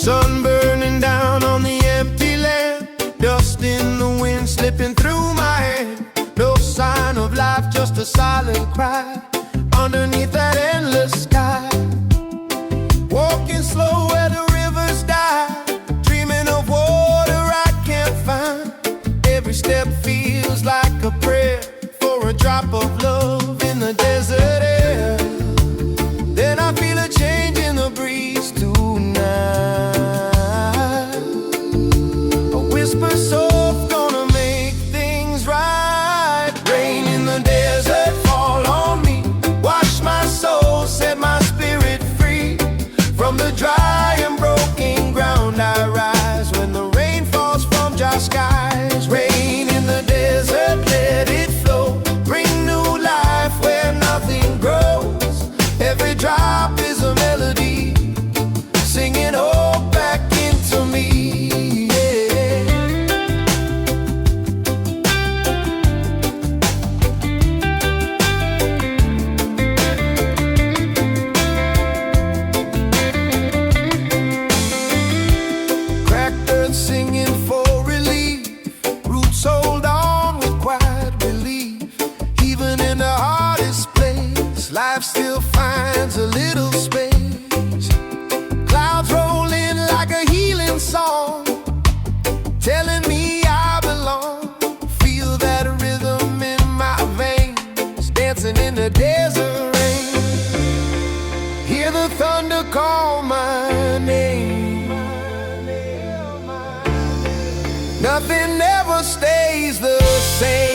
Sun burning down on the empty land, dust in the wind slipping through my hand. No sign of life, just a silent cry underneath that endless sky. Walking slow where the rivers die, dreaming of water I can't find. Every step feels like a prayer for a drop of love in the desert air. Then I feel a change in the breeze tonight, a whisper soft gonna make things right. Rain in the desert, fall on me, wash my soul, set my spirit free. From the dry and broken ground I rise when the rain falls from dry skies. Rain in the desert, let it flow, bring new life where nothing grows. Every drop is a melody, singing hope back into me. Singing for relief, roots hold on with quiet relief. Even in the hardest place, life still finds a little space. Clouds roll in like a healing song, telling me I belong. Feel that rhythm in my veins, dancing in the desert rain. Hear the thunder call my name. Nothing ever stays the same.